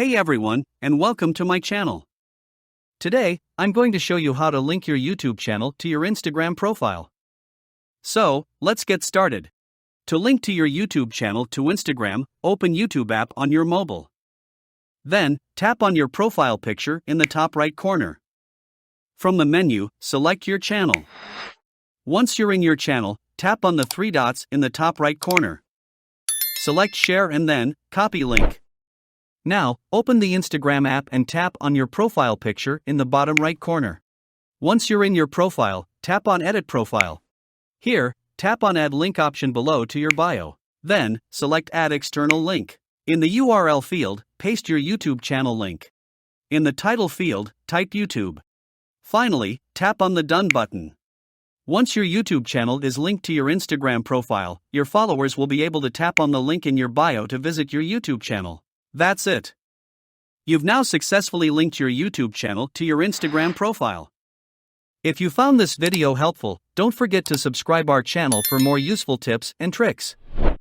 Hey everyone, and welcome to my channel. Today, I'm going to show you how to link your YouTube channel to your Instagram profile. So, let's get started. To link to your YouTube channel to Instagram, open YouTube app on your mobile. Then, tap on your profile picture in the top right corner. From the menu, select your channel. Once you're in your channel, tap on the three dots in the top right corner. Select Share and then, Copy Link. Now, open the Instagram app and tap on your profile picture in the bottom right corner. Once you're in your profile, tap on Edit Profile. Here, tap on Add Link option below to your bio. Then, select Add External Link. In the URL field, paste your YouTube channel link. In the title field, type YouTube. Finally, tap on the Done button. Once your YouTube channel is linked to your Instagram profile, your followers will be able to tap on the link in your bio to visit your YouTube channel. That's it. You've now successfully linked your YouTube channel to your Instagram profile. If you found this video helpful, don't forget to subscribe our channel for more useful tips and tricks.